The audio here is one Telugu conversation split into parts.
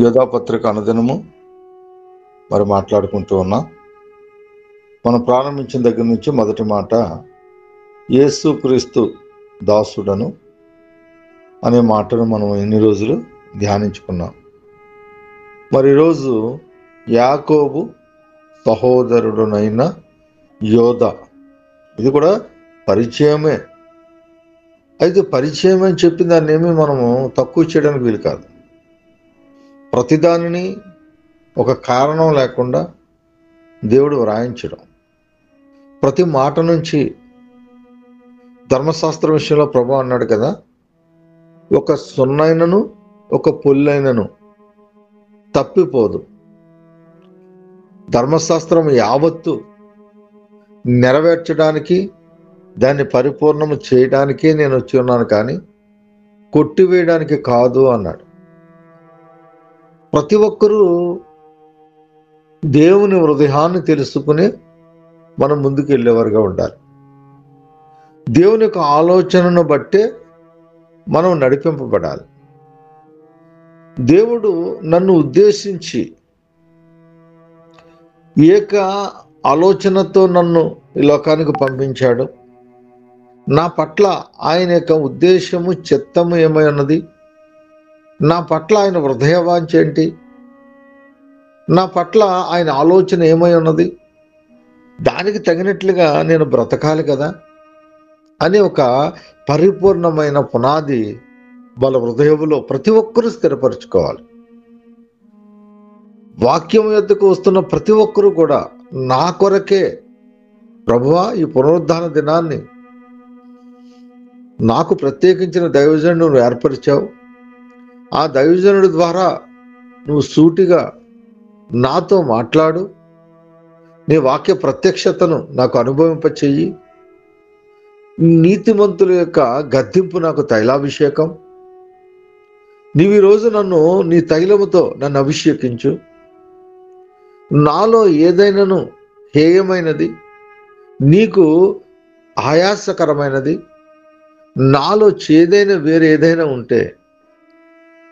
యోధాపత్రిక అనుదినము మరి మాట్లాడుకుంటూ ఉన్నాం. మనం ప్రారంభించిన దగ్గర నుంచి మొదటి మాట యేసుక్రీస్తు దాసుడను అనే మాటను మనం ఎన్ని రోజులు ధ్యానించుకున్నాం. మరి ఈరోజు యాకోబు సహోదరుడునైన యోధ, ఇది కూడా పరిచయమే. అయితే పరిచయం అని చెప్పిన దాన్ని ఏమీ మనము తక్కువ చేయడానికి వీలు కాదు. ప్రతిదానిని ఒక కారణం లేకుండా దేవుడు వ్రాయించడం, ప్రతి మాట నుంచి ధర్మశాస్త్ర విషయంలో ప్రభు అన్నాడు కదా, ఒక సున్నైనను ఒక పొల్లైనను తప్పిపోదు, ధర్మశాస్త్రం యావత్తు నెరవేర్చడానికి దాన్ని పరిపూర్ణము చేయడానికే నేను వచ్చి ఉన్నాను, కానీ కొట్టివేయడానికి కాదు అన్నాడు. ప్రతి ఒక్కరూ దేవుని హృదయాన్ని తెలుసుకుని మనం ముందుకు వెళ్ళేవారుగా ఉండాలి. దేవుని యొక్క ఆలోచనను బట్టే మనం నడిపింపబడాలి. దేవుడు నన్ను ఉద్దేశించి ఏక ఆలోచనతో నన్ను ఈ లోకానికి పంపించాడు. నా పట్ల ఆయన యొక్క ఉద్దేశము, చిత్తము ఏమై ఉన్నది, నా పట్ల ఆయన హృదయవాంఛ ఏంటి, నా పట్ల ఆయన ఆలోచన ఏమై ఉన్నది, దానికి తగినట్లుగా నేను బ్రతకాలి కదా అని ఒక పరిపూర్ణమైన పునాది వాళ్ళ హృదయంలో ప్రతి ఒక్కరూ స్థిరపరచుకోవాలి. వాక్యం యొద్దకు వస్తున్న ప్రతి ఒక్కరూ కూడా నా కొరకే ప్రభువా ఈ పునరుద్ధాన దినాన్ని నాకు ప్రత్యేకించిన దైవజనుడు నువ్వు ఏర్పరిచావు, ఆ దైవజనుడి ద్వారా నువ్వు సూటిగా నాతో మాట్లాడు, నీ వాక్య ప్రత్యక్షతను నాకు అనుభవింపచేయి, నీతిమంతుల యొక్క గద్దింపు నాకు తైలాభిషేకం, నీవు ఈరోజు నన్ను నీ తైలముతో నన్ను అభిషేకించు, నాలో ఏదైనాను హేయమైనది, నీకు ఆయాసకరమైనది, నాలో చేదైన వేరే ఏదైనా ఉంటే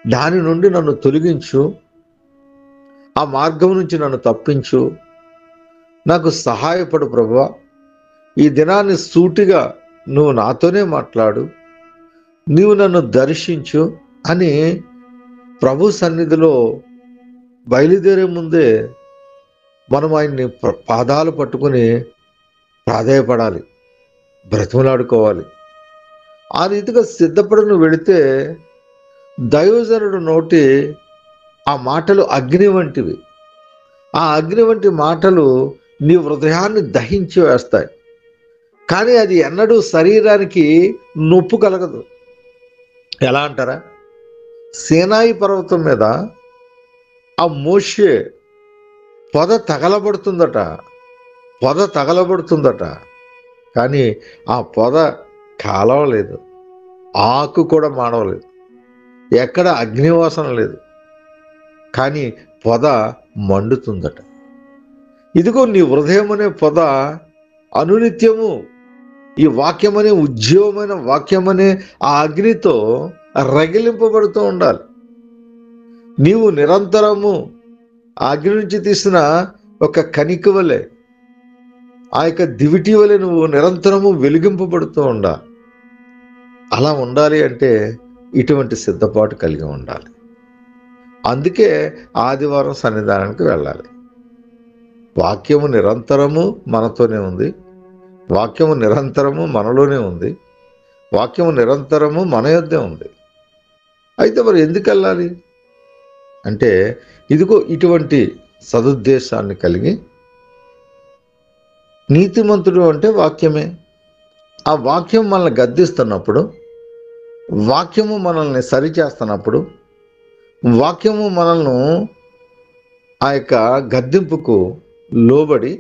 దాని నుండి నన్ను తొలగించు, ఆ మార్గం నుంచి నన్ను తప్పించు, నాకు సహాయపడు ప్రభువా, ఈ దినాన్ని సూటిగా నువ్వు నాతోనే మాట్లాడు, నీవు నన్ను దర్శించు అని ప్రభు సన్నిధిలో బయలుదేరే ముందే మనం ఆయన్ని పాదాలు పట్టుకుని ప్రాధేయపడాలి, బ్రతిమలాడుకోవాలి. ఆ రీతిగా సిద్ధపడి నువ్వు వెళితే దైవజనుడు నోటి ఆ మాటలు అగ్ని వంటివి. ఆ అగ్ని వంటి మాటలు నీ హృదయాన్ని దహించి వేస్తాయి, కానీ అది ఎన్నడూ శరీరానికి నొప్పు కలగదు. ఎలా అంటారా, సీనాయి పర్వతం మీద ఆ మోషే పొద తగలబడుతుందట, కానీ ఆ పొద కాలవలేదు, ఆకు కూడా మాడవలేదు, ఎక్కడ అగ్నివాసన లేదు, కానీ పొద మండుతుందట. ఇదిగో నీ హృదయం అనే పొద అనునిత్యము ఈ వాక్యమనే ఉజ్జీవమైన వాక్యమనే ఆ అగ్నితో రగిలింపబడుతూ ఉండాలి. నీవు నిరంతరము ఆ అగ్ని నుంచి తీసిన ఒక కణిక వలె, ఆ యొక్క దివిటి వలె నువ్వు నిరంతరము వెలిగింపబడుతూ ఉండాలి. అలా ఉండాలి అంటే ఇటువంటి సిద్ధపాటు కలిగి ఉండాలి. అందుకే ఆదివారం సన్నిధానానికి వెళ్ళాలి. వాక్యము నిరంతరము మనతోనే ఉంది, వాక్యము నిరంతరము మనలోనే ఉంది, వాక్యము నిరంతరము మన యొద్దే ఉంది. అయితే మరి ఎందుకు వెళ్ళాలి అంటే, ఇదిగో ఇటువంటి సదుద్దేశాన్ని కలిగి, నీతిమంతుడు అంటే వాక్యమే. ఆ వాక్యం మనల్ని గద్దిస్తున్నప్పుడు, వాక్యము మనల్ని సరిచేస్తున్నప్పుడు, వాక్యము మనల్ని ఆ యొక్క గద్దింపుకు లోబడి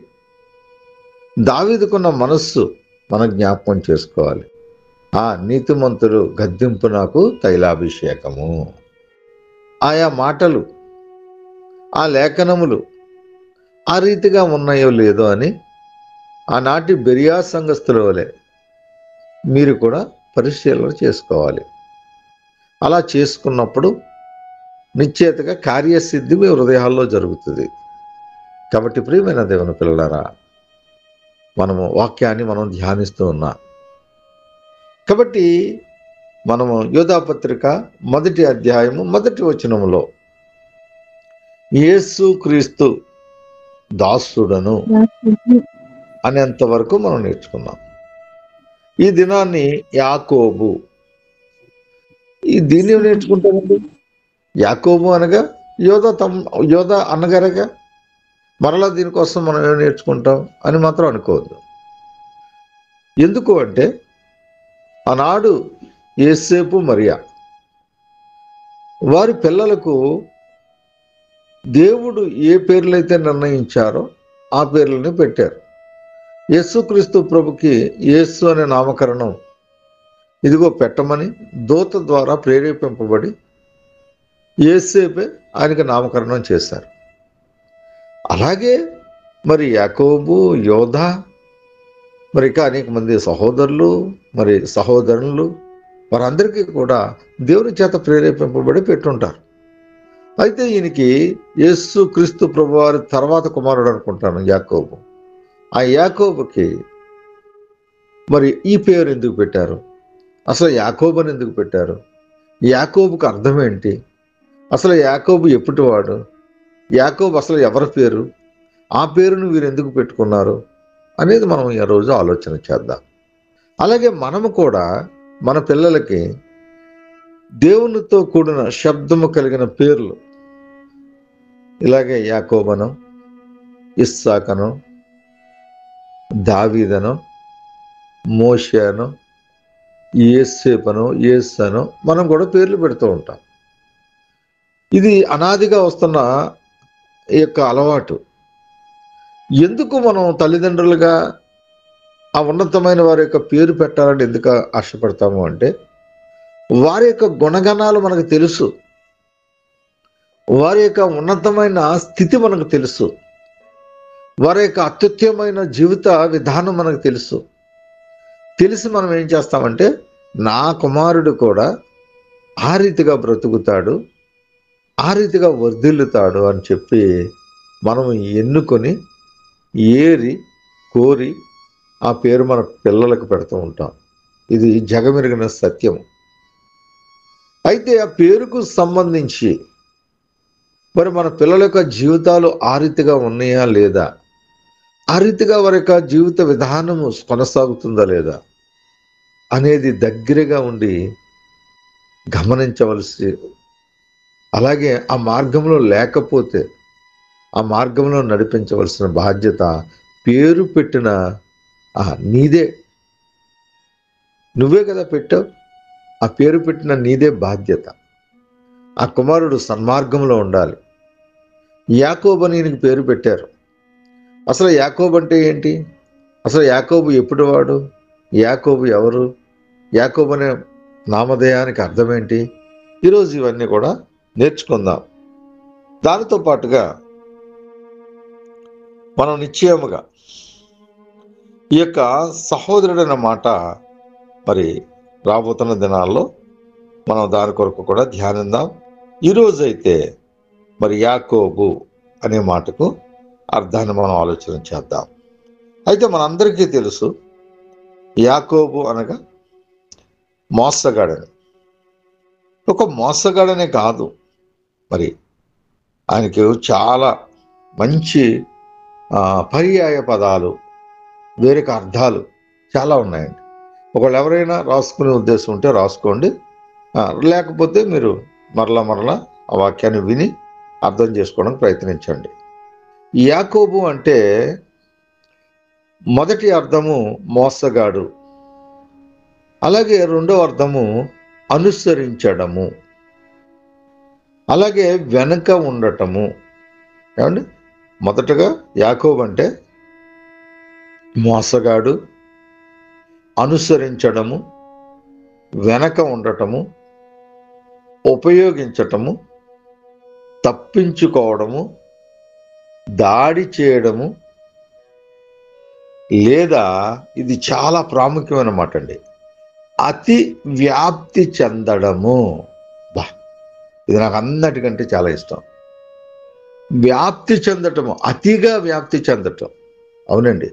దావీదుకున్న మనస్సు మనం జ్ఞాపకం చేసుకోవాలి. ఆ నీతిమంతుడు గద్దింపు నాకు తైలాభిషేకము. ఆయా మాటలు, ఆ లేఖనములు ఆ రీతిగా ఉన్నాయో లేదో అని ఆనాటి బెరియా సంఘస్థుల వలె మీరు కూడా పరిశీలన చేసుకోవాలి. అలా చేసుకున్నప్పుడు నిశ్చేతగా కార్యసిద్ధి మీ హృదయాల్లో జరుగుతుంది. కాబట్టి ప్రియమైన దేవుని పిల్లలారా, మనము వాక్యాన్ని మనం ధ్యానిస్తూ ఉన్నాం. కాబట్టి మనము యోధాపత్రిక 1వ అధ్యాయము 1వ వచనములో యేసు క్రీస్తు దాసుడను అనేంత వరకు మనం నేర్చుకున్నాం. ఈ దినాన్ని యాకోబు, ఈ దీన్ని నేర్చుకుంటామండి. యాకోబు అనగా యోధ అన్నగారగా, మరలా దీనికోసం మనం ఏం నేర్చుకుంటాం అని మాత్రం అనుకోవద్దు. ఎందుకు అంటే ఆనాడు యేసేపు మరియా వారి పిల్లలకు దేవుడు ఏ పేర్లైతే నిర్ణయించారో ఆ పేర్లని పెట్టారు. యేసుక్రీస్తు ప్రభుకి యేసు అనే నామకరణం ఇదిగో పెట్టమని దూత ద్వారా ప్రేరేపింపబడి యేసేపే ఆయనకి నామకరణం చేశారు. అలాగే మరి యాకోబు, యోధ, మరి ఇంకా అనేక మంది సహోదరులు, మరి సహోదరులు, వారందరికీ కూడా దేవుని చేత ప్రేరేపింపబడి పెట్టుంటారు. అయితే ఈయనకి యేసు క్రీస్తు ప్రభు వారి తర్వాత కుమారుడు అనుకుంటాను యాకోబు. ఆ యాకోబుకి మరి ఈ పేరు ఎందుకు పెట్టారు? అసలు యాకోబుని ఎందుకు పెట్టారు? యాకోబుకి అర్థం ఏంటి? అసలు యాకోబు ఎప్పటివాడు? యాకోబు అసలు ఎవరి పేరు? ఆ పేరును వీరు ఎందుకు పెట్టుకున్నారు అనేది మనం ఈ రోజు ఆలోచన చేద్దాం. అలాగే మనము కూడా మన పిల్లలకి దేవునితో కూడిన శబ్దము కలిగిన పేర్లు, ఇలాగే యాకోబను, ఇస్సాకను, దావీదను, మోషేను, యేసేపును, యేసను మనం కూడా పేర్లు పెడుతూ ఉంటాం. ఇది అనాదిగా వస్తున్న ఈ యొక్క అలవాటు. ఎందుకు మనం తల్లిదండ్రులుగా ఆ ఉన్నతమైన వారి యొక్క పేరు పెట్టాలని ఎందుకు ఆశపడతాము అంటే, వారి యొక్క గుణగణాలు మనకు తెలుసు, వారి యొక్క ఉన్నతమైన స్థితి మనకు తెలుసు, వారి యొక్క అత్యుత్తమైన జీవిత విధానం మనకు తెలుసు. తెలిసి మనం ఏం చేస్తామంటే, నా కుమారుడు కూడా ఆ రీతిగా బ్రతుకుతాడు, ఆ రీతిగా వర్ధిల్లుతాడు అని చెప్పి మనం ఎన్నుకొని ఏరి కోరి ఆ పేరు మన పిల్లలకు పెడుతూ ఉంటాం. ఇది జగమెరిగిన సత్యం. అయితే ఆ పేరుకు సంబంధించి మరి మన పిల్లల యొక్క జీవితాలు ఆ రీతిగా ఉన్నాయా లేదా, ఆ రీతిగా వారి యొక్క జీవిత విధానము కొనసాగుతుందా లేదా అనేది దగ్గరగా ఉండి గమనించవలసి, అలాగే ఆ మార్గంలో లేకపోతే ఆ మార్గంలో నడిపించవలసిన బాధ్యత పేరు పెట్టిన నీదే. నువ్వే కదా పెట్టావు. ఆ పేరు పెట్టిన నీదే బాధ్యత. ఆ కుమారుడు సన్మార్గంలో ఉండాలి. యాకోబు అని ఈయనకి పేరు పెట్టారు. అసలు యాకోబు అంటే ఏంటి? అసలు యాకోబు ఎప్పుడువాడు? యాకోబు ఎవరు? యాకోబు అనే నామధేయానికి అర్థం ఏంటి? ఈరోజు ఇవన్నీ కూడా నేర్చుకుందాం. దానితో పాటుగా మనం నిశ్చయముగా ఈ యొక్క సహోదరుడైన మాట మరి రాబోతున్న దినాల్లో మనం దాని కొరకు కూడా ధ్యానిద్దాం. ఈరోజైతే మరి యాకోబు అనే మాటకు అర్థాన్ని మనం ఆలోచన చేద్దాం. అయితే మనందరికీ తెలుసు, యాకోబు అనగా మోసగాడని. ఒక మోసగాడనే కాదు, మరి ఆయనకి చాలా మంచి పర్యాయ పదాలు, వేరొక అర్థాలు చాలా ఉన్నాయండి. ఒకళ్ళు ఎవరైనా రాసుకునే ఉద్దేశం ఉంటే రాసుకోండి, లేకపోతే మీరు మరలా ఆ వాక్యాన్ని విని అర్థం చేసుకోవడానికి ప్రయత్నించండి. యాకోబు అంటే మొదటి అర్థము మోసగాడు, అలాగే రెండవ అర్థము అనుసరించడము, అలాగే వెనక ఉండటము. ఏమండి, మొదటగా యాకోబు అంటే మోసగాడు, అనుసరించడము, వెనక ఉండటము, ఉపయోగించటము, తప్పించుకోవడము, దాడి చేయడము, లేదా ఇది చాలా ప్రాముఖ్యమైన మాట అండి, అతి వ్యాప్తి చెందడము. ఇది నాకు అన్నిటికంటే చాలా ఇష్టం. వ్యాప్తి చెందటము, అతిగా వ్యాప్తి చెందటం. అవునండి,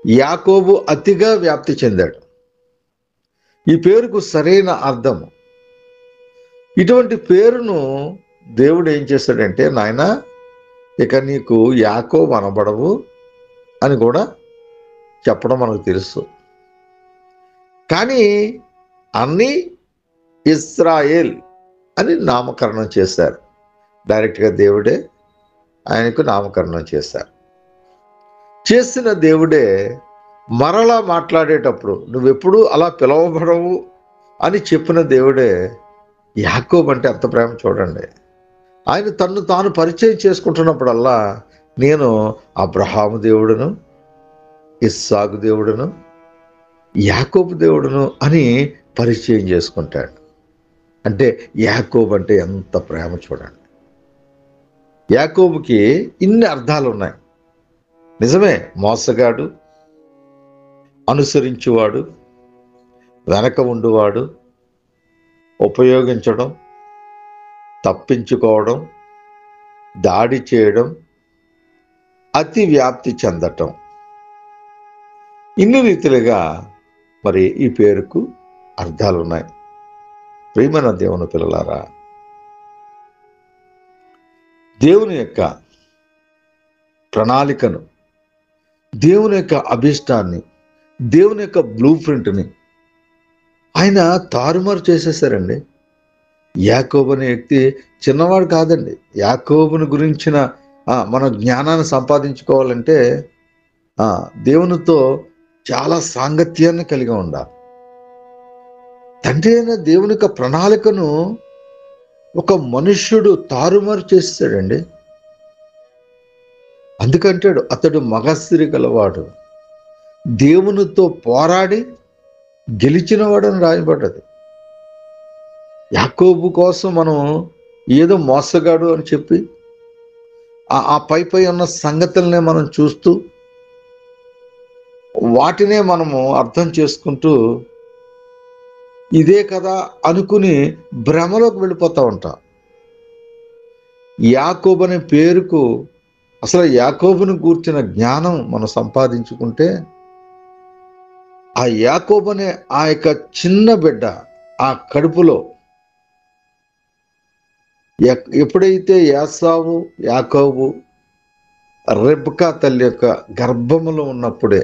యాకోబు అతిగా వ్యాప్తి చెందాడు. ఈ పేరుకు సరైన అర్థము. ఇటువంటి పేరును దేవుడు ఏం చేశాడంటే, నాయనా ఇక నీకు యాకోబు అనబడవు అని కూడా చెప్పడం మనకు తెలుసు. కానీ అన్ని ఇస్రాయేల్ అని నామకరణం చేశారు. డైరెక్ట్గా దేవుడే ఆయనకు నామకరణం చేశారు. చేసిన దేవుడే మరలా మాట్లాడేటప్పుడు నువ్వెప్పుడు అలా పిలవబడవు అని చెప్పిన దేవుడే యాకోబు అంటే ఎంత ప్రేమ చూడండి. ఆయన తన్ను తాను పరిచయం చేసుకుంటున్నప్పుడల్లా నేను అబ్రహాము దేవుడును, ఇస్సాకు దేవుడును, యాకోబు దేవుడును అని పరిచయం చేసుకుంటాడు. అంటే యాకోబు అంటే ఎంత ప్రేమ చూడండి. యాకోబుకి ఇన్ని అర్థాలు ఉన్నాయి. నిజమే, మోసగాడు, అనుసరించువాడు, వెనక ఉండువాడు, ఉపయోగించడం, తప్పించుకోవడం, దాడి చేయడం, అతి వ్యాప్తి చెందటం, ఇన్ని రీతిలుగా మరి ఈ పేరుకు అర్థాలు ఉన్నాయి. ప్రియమైన దేవుని పిల్లలారా, దేవుని యొక్క ప్రణాళికను, దేవుని యొక్క అభిష్టాన్ని, దేవుని యొక్క బ్లూ ప్రింట్ని ఆయన తారుమారు చేసేసారండి. యాకోబు అనే వ్యక్తి చిన్నవాడు కాదండి. యాకోబుని గురించిన మన జ్ఞానాన్ని సంపాదించుకోవాలంటే దేవునితో చాలా సాంగత్యాన్ని కలిగి ఉండాలి. తండ్రి అయిన దేవుని యొక్క ప్రణాళికను ఒక మనుష్యుడు తారుమారు చేస్తాడండి. అందుకంటాడు అతడు మగసిరి గలవాడు, దేవునితో పోరాడి గెలిచినవాడని రాయబడ్డది. యాకోబు కోసం మనం ఏదో మోసగాడు అని చెప్పి ఆ పై ఉన్న సంగతులనే మనం చూస్తూ వాటినే మనము అర్థం చేసుకుంటూ ఇదే కదా అనుకుని భ్రమలోకి వెళ్ళిపోతూ ఉంటాం. యాకోబు అనే పేరుకు అసలు యాకోబును గూర్చిన జ్ఞానం మనం సంపాదించుకుంటే ఆ యాకోబు అనే ఆ యొక్క చిన్న బిడ్డ ఆ కడుపులో ఎప్పుడైతే యాసావు, యాకోబు, రెబ్కా తల్లి యొక్క గర్భములో ఉన్నప్పుడే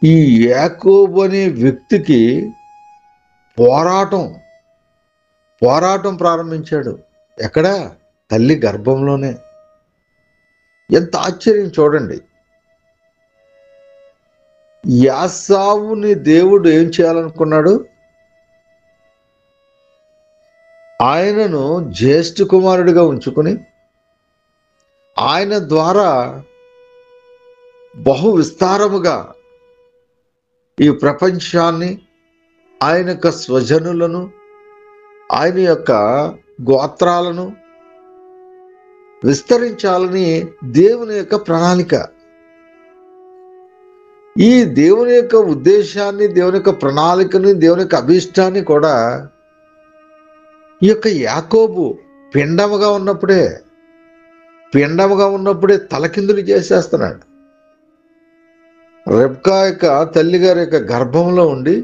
ఈ యాకోబు అనే వ్యక్తికి పోరాటం ప్రారంభించాడు. ఎక్కడ? తల్లి గర్భంలోనే. ఎంత ఆశ్చర్యం చూడండి. యాసావుని దేవుడు ఏం చేయాలనుకున్నాడు? ఆయనను జ్యేష్ఠ కుమారుడిగా ఉంచుకుని ఆయన ద్వారా బహు విస్తారముగా ఈ ప్రపంచాన్ని, ఆయన యొక్క స్వజనులను, ఆయన యొక్క గోత్రాలను విస్తరించాలని దేవుని యొక్క ప్రణాళిక. ఈ దేవుని యొక్క ఉద్దేశాన్ని, దేవుని యొక్క ప్రణాళికని, దేవుని యొక్క అభీష్టాన్ని కూడా ఈ యొక్క యాకోబు పిండముగా ఉన్నప్పుడే తలకిందులు చేసేస్తున్నాడు. రెబ్కా యొక్క తల్లిగారి యొక్క గర్భంలో ఉండి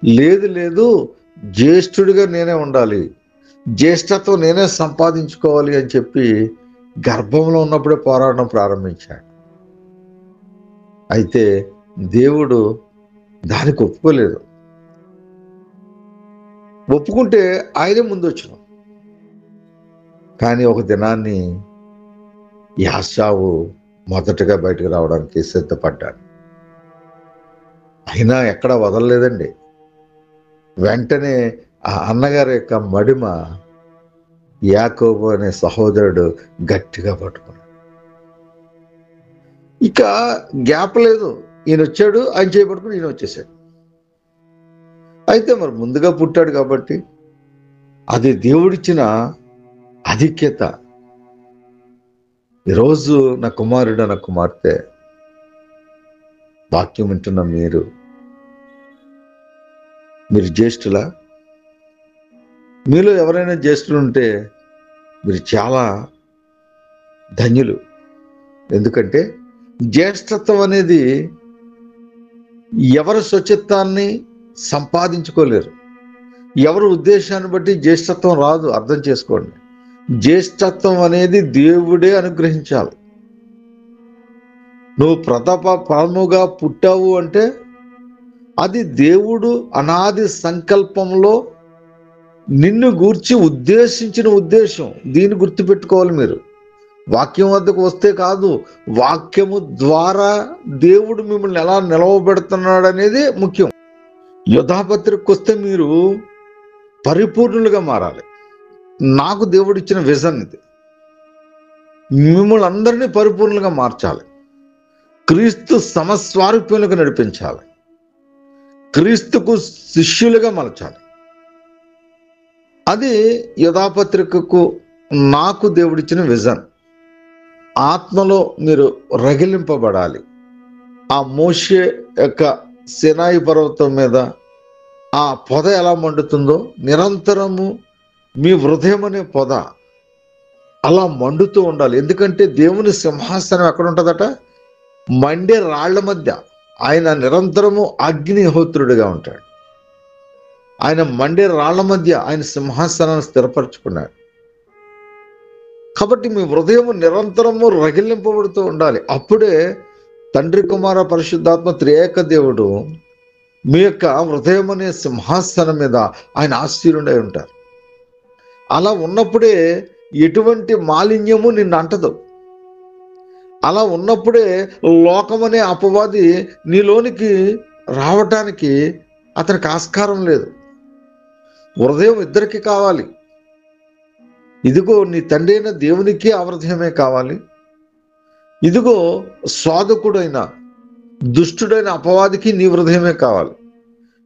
లేదు జ్యేష్ఠుడిగా నేనే ఉండాలి, జ్యేష్ఠత్వం నేనే సంపాదించుకోవాలి అని చెప్పి గర్భంలో ఉన్నప్పుడే పోరాటం ప్రారంభించాడు. అయితే దేవుడు దానికి ఒప్పుకోలేదు. ఒప్పుకుంటే ఆయనే ముందు వచ్చిన. కానీ ఒక దినాన్ని యాసావు మొదటగా బయటకు రావడానికి సిద్ధపడ్డాడు. అయినా ఎక్కడా వదలలేదండి. వెంటనే ఆ అన్నగారి యొక్క మడిమ యాకోబు అనే సహోదరుడు గట్టిగా పట్టుకున్నాడు. ఇక గ్యాప్ లేదు. ఈయన వచ్చాడు, ఆయన చేయబట్టుకుని ఈయన వచ్చేసాడు. అయితే మరి ముందుగా పుట్టాడు కాబట్టి అది దేవుడిచ్చిన ఆధిక్యత. ఈరోజు నా కుమారుడు, నా కుమార్తె వాక్యం వింటున్న మీరు జ్యేష్ఠులా? మీలో ఎవరైనా జ్యేష్ఠులు ఉంటే మీరు చాలా ధన్యులు. ఎందుకంటే జ్యేష్ఠత్వం అనేది ఎవరి స్వచ్ఛత్వాన్ని సంపాదించుకోలేరు. ఎవరి ఉద్దేశాన్ని బట్టి జ్యేష్ఠత్వం రాదు. అర్థం చేసుకోండి. జ్యేష్ఠత్వం అనేది దేవుడే అనుగ్రహించాలి. నువ్వు ప్రథమగా పుట్టావు అంటే అది దేవుడు అనాది సంకల్పంలో నిన్ను గూర్చి ఉద్దేశించిన ఉద్దేశం. దీన్ని గుర్తుపెట్టుకోవాలి మీరు. వాక్యం వద్దకు వస్తే కాదు, వాక్యము ద్వారా దేవుడు మిమ్మల్ని ఎలా నిలవబెడుతున్నాడు అనేది ముఖ్యం. యోధాపత్రికకు వస్తే మీరు పరిపూర్ణులుగా మారాలి. నాకు దేవుడు ఇచ్చిన విజన్ ఇది. మిమ్మల్ని అందరినీ పరిపూర్ణులుగా మార్చాలి. క్రీస్తు సమస్వారూప్యంలోకి నడిపించాలి. క్రీస్తుకు శిష్యులుగా మలచాలి. అది యోధాపత్రికకు నాకు దేవుడిచ్చిన విజన్. ఆత్మలో మీరు రగిలింపబడాలి. ఆ మోషే యొక్క సినాయి పర్వతం మీద ఆ పొద ఎలా మండుతుందో నిరంతరము మీ హృదయం అనే పొద అలా మండుతూ ఉండాలి. ఎందుకంటే దేవుని సింహాసనం ఎక్కడ ఉంటుందట? మండే రాళ్ల మధ్య. ఆయన నిరంతరము అగ్నిహోత్రుడిగా ఉంటాడు. ఆయన మండే రాళ్ల మధ్య ఆయన సింహాసనాన్ని స్థిరపరచుకున్నాడు. కాబట్టి మీ హృదయం నిరంతరము రగిలింపబడుతూ ఉండాలి. అప్పుడే తండ్రి, కుమార, పరిశుద్ధాత్మ త్రియేక దేవుడు మీ యొక్క హృదయం అనే సింహాసనం మీద ఆయన ఆశీనుడై ఉంటారు. అలా ఉన్నప్పుడే ఎటువంటి మాలిన్యము నిన్ను అంటదు. అలా ఉన్నప్పుడే లోకమనే అపవాది నీలోనికి రావటానికి అతనికి ఆస్కారం లేదు. హృదయం ఇద్దరికి కావాలి. ఇదిగో నీ తండ్రి అయిన దేవునికి ఆ హృదయమే కావాలి. ఇదిగో సాధకుడైన దుష్టుడైన అపవాదికి నీ హృదయమే కావాలి.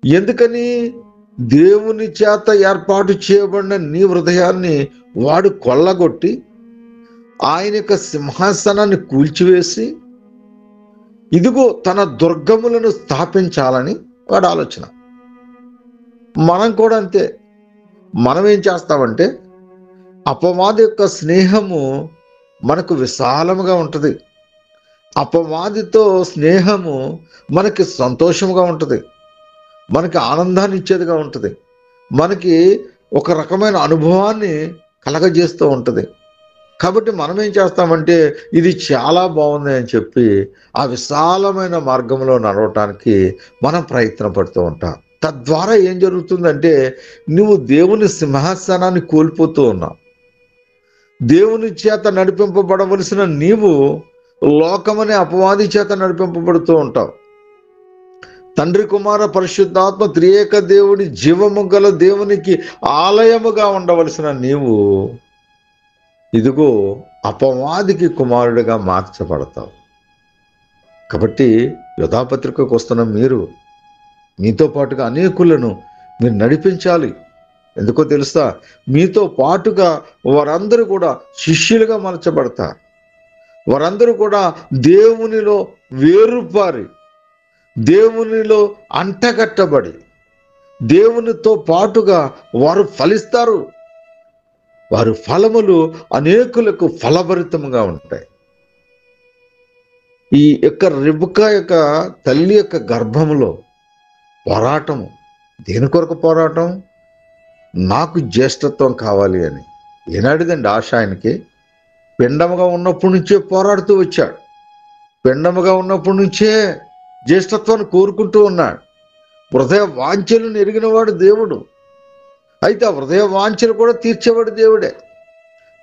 ఎందుకని? దేవుని చేత ఏర్పాటు చేయబడిన నీ హృదయాన్ని వాడు కొల్లగొట్టి ఆయన యొక్క సింహాసనాన్ని కూల్చివేసి ఇదిగో తన దుర్గములను స్థాపించాలని వాడు ఆలోచన. మనం కూడా అంతే. మనం ఏం చేస్తామంటే అపవాది యొక్క స్నేహము మనకు విశాలముగా ఉంటుంది. అపవాదితో స్నేహము మనకి సంతోషముగా ఉంటుంది, మనకి ఆనందాన్ని ఇచ్చేదిగా ఉంటుంది, మనకి ఒక రకమైన అనుభవాన్ని కలగజేస్తూ ఉంటుంది. కాబట్టి మనం ఏం చేస్తామంటే ఇది చాలా బాగుంది అని చెప్పి ఆ విశాలమైన మార్గంలో నడవటానికి మనం ప్రయత్నం పడుతూ ఉంటాం. తద్వారా ఏం జరుగుతుందంటే నువ్వు దేవుని సింహాసనాన్ని కోల్పోతూ ఉన్నావు. దేవుని చేత నడిపింపబడవలసిన నీవు లోకమనే అపవాది చేత నడిపింపబడుతూ ఉంటావు. తండ్రి, కుమార, పరిశుద్ధాత్మ త్రియేక దేవుడి జీవము గల దేవునికి ఆలయముగా ఉండవలసిన నీవు ఇదిగో అపవాదికి కుమారుడిగా మార్చబడతావు. కాబట్టి యోధాపత్రికకు వస్తున్న మీరు మీతో పాటుగా అనేకులను మీరు నడిపించాలి. ఎందుకో తెలుసా? మీతో పాటుగా వారందరూ కూడా శిష్యులుగా మలచబడతారు. వారందరూ కూడా దేవునిలో వేరుపారి, దేవునిలో అంటగట్టబడి దేవునితో పాటుగా వారు ఫలిస్తారు. వారి ఫలములు అనేకులకు ఫలభరితంగా ఉంటాయి. ఈ యొక్క రిబకా యొక్క తల్లి యొక్క గర్భములో పోరాటము. దేని కొరకు పోరాటం? నాకు జ్యేష్ఠత్వం కావాలి అని. ఏనాడిదండి ఆశ ఆయనకి? పిండముగా ఉన్నప్పటి నుంచే పోరాడుతూ వచ్చాడు. పిండముగా ఉన్నప్పటి నుంచే జ్యేష్ఠత్వాన్ని కోరుకుంటూ ఉన్నాడు. హృదయ వాంఛలను ఎరిగినవాడు దేవుడు. అయితే ఆ హృదయ వాంఛలు కూడా తీర్చేవాడు దేవుడే.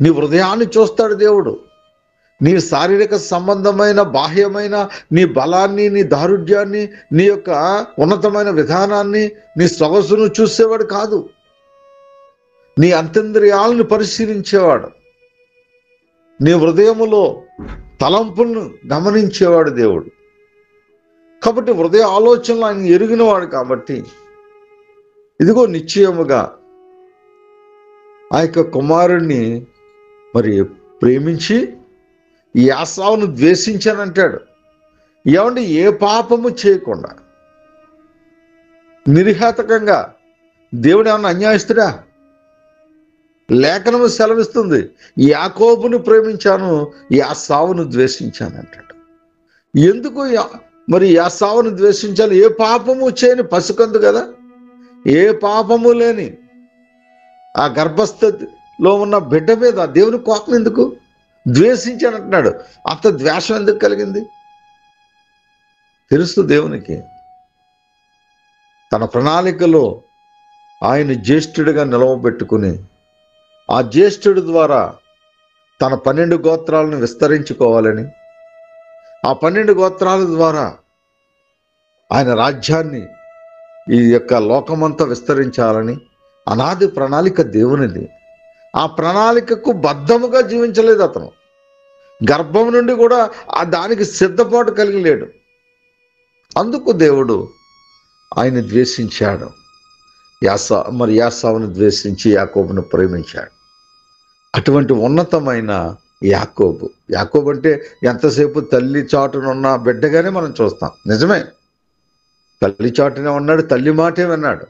నీ హృదయాన్ని చూస్తాడు దేవుడు. నీ శారీరక సంబంధమైన బాహ్యమైన నీ బలాన్ని, నీ దారుఢ్యాన్ని, నీ యొక్క ఉన్నతమైన విధానాన్ని, నీ సొగసును చూసేవాడు కాదు. నీ అంతరింద్రియాలను పరిశీలించేవాడు. నీ హృదయములో తలంపులను గమనించేవాడు దేవుడు. కాబట్టి హృదయ ఆలోచనలు ఆయన ఎరిగినవాడు. కాబట్టి ఇదిగో నిశ్చయముగా ఆ యొక్క కుమారుణ్ణి మరి ప్రేమించి యాసావును ద్వేషించానంటాడు. ఏమంటే ఏ పాపము చేయకుండా నిర్ఘాతకంగా దేవుడు ఏమన్నా అన్యాయస్తుడా? లేఖనము సెలవిస్తుంది, యాకోబును ప్రేమించాను, యాసావును ద్వేషించాను అంటాడు. ఎందుకు మరి యాసావును ద్వేషించాలి? ఏ పాపము చేయని పసికందు కదా, ఏ పాపము లేని ఆ గర్భస్థితిలో ఉన్న బిడ్డ మీద దేవుని కోపం ఎందుకు? ద్వేషించానంటున్నాడు. అంత ద్వేషం ఎందుకు కలిగింది? తెలుసు దేవునికి తన ప్రణాళికలో ఆయన జ్యేష్ఠుడిగా నిలవబెట్టుకుని ఆ జ్యేష్ఠుడి ద్వారా తన 12 గోత్రాలను విస్తరించుకోవాలని, ఆ 12 గోత్రాల ద్వారా ఆయన రాజ్యాన్ని ఈ యొక్క లోకమంతా విస్తరించాలని అనాది ప్రణాళిక దేవునిది. ఆ ప్రణాళికకు బద్ధముగా జీవించలేదు అతను. గర్భం నుండి కూడా దానికి సిద్ధపాటు కలిగి లేడు. అందుకు దేవుడు ఆయన ద్వేషించాడు. యాసావును ద్వేషించి యాకోబును ప్రేమించాడు. అటువంటి ఉన్నతమైన యాకోబు అంటే ఎంతసేపు తల్లి చాటునున్న బిడ్డగానే మనం చూస్తాం. నిజమే, తల్లి చాటునే ఉన్నాడు, తల్లి మాటే విన్నాడు,